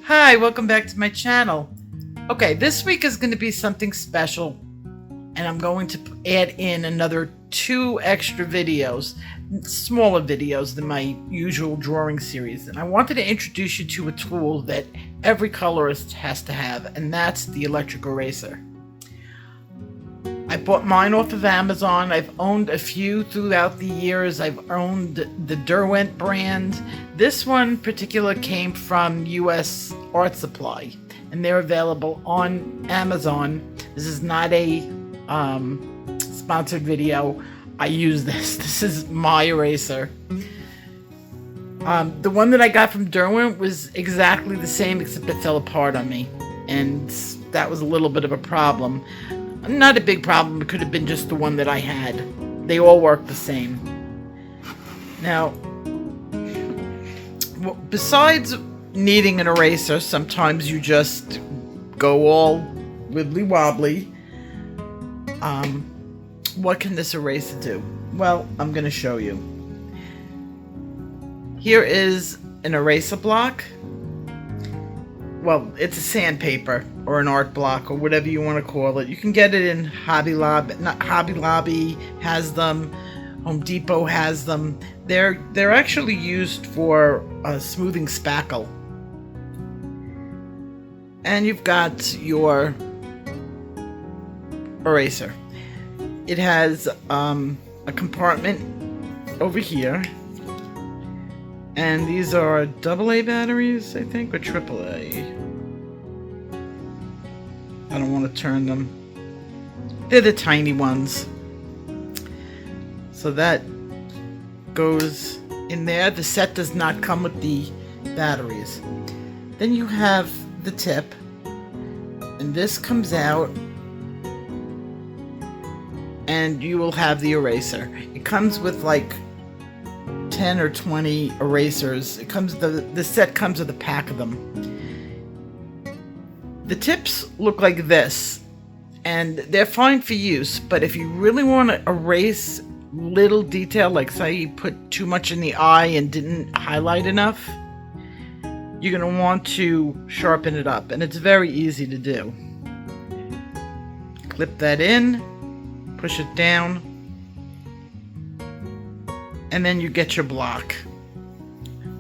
Hi, welcome back to my channel. Okay, this week is going to be something special, and I'm going to add in another 2 extra videos, smaller videos than my usual drawing series. And I wanted to introduce you to a tool that every colorist has to have, and that's the electric eraser. I bought mine off of Amazon. I've owned a few throughout the years. I've owned the Derwent brand. This one in particular came from US Art Supply, and they're available on Amazon. This is not a sponsored video. I use this. This is my eraser. The one that I got from Derwent was exactly the same, except it fell apart on me, and that was a little bit of a problem. Not a big problem. It could have been just the one that I had. They all work the same. Now, besides needing an eraser, sometimes you just go all wibbly wobbly. What can this eraser do? Well, I'm going to show you. Here is an eraser block. Well, it's a sandpaper or an art block or whatever you want to call it. You can get it in Hobby Lobby has them. Home Depot has them. They're actually used for smoothing spackle. And you've got your eraser. It has a compartment over here. And these are AA batteries, I think, or AAA. I don't want to turn them. They're the tiny ones. So that goes in there. The set does not come with the batteries. Then you have the tip. And this comes out. And you will have the eraser. It comes with like 10 or 20 erasers. The set comes with a pack of them. The tips look like this, and they're fine for use, but if you really want to erase little detail, like say you put too much in the eye and didn't highlight enough, you're going to want to sharpen it up, and it's very easy to do. Clip that in, push it down, and then you get your block.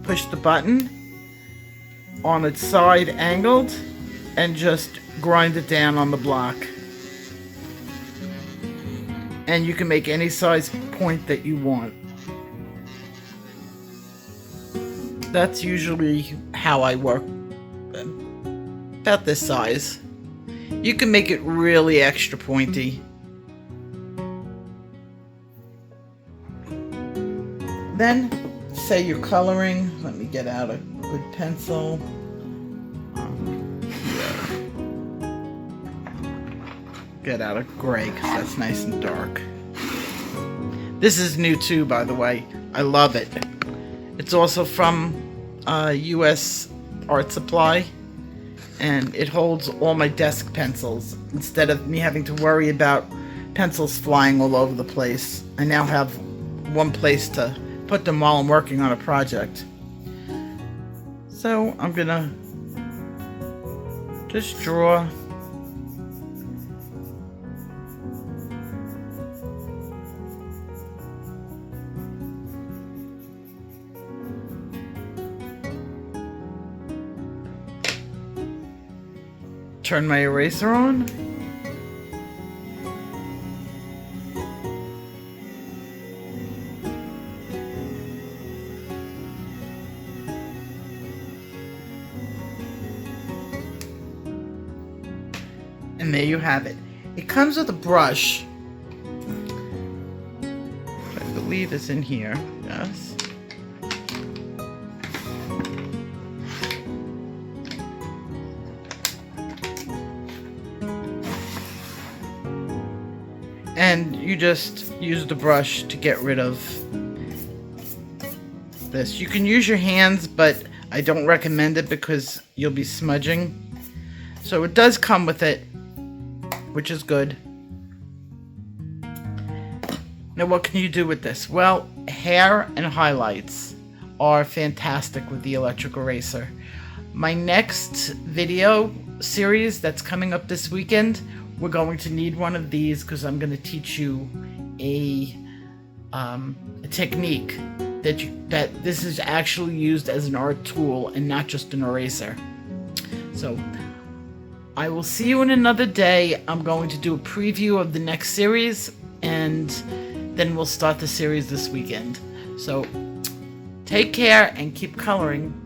Push the button on its side angled and just grind it down on the block. And you can make any size point that you want. That's usually how I work. About this size. You can make it really extra pointy. Then, say you're coloring. Let me get out a good pencil. Get out a gray, because that's nice and dark. This is new too, by the way. I love it. It's also from US Art Supply. And it holds all my desk pencils. Instead of me having to worry about pencils flying all over the place, I now have one place to put them while I'm working on a project. So I'm gonna just draw turn my eraser on. And there you have it. It comes with a brush. I believe it's in here. Yes. And you just use the brush to get rid of this. You can use your hands, but I don't recommend it because you'll be smudging. So it does come with it, which is good. Now what can you do with this? Well, hair and highlights are fantastic with the electric eraser. My next video series that's coming up this weekend, we're going to need one of these because I'm going to teach you a technique that this is actually used as an art tool and not just an eraser. So I will see you in another day. I'm going to do a preview of the next series, and then we'll start the series this weekend. So take care and keep coloring.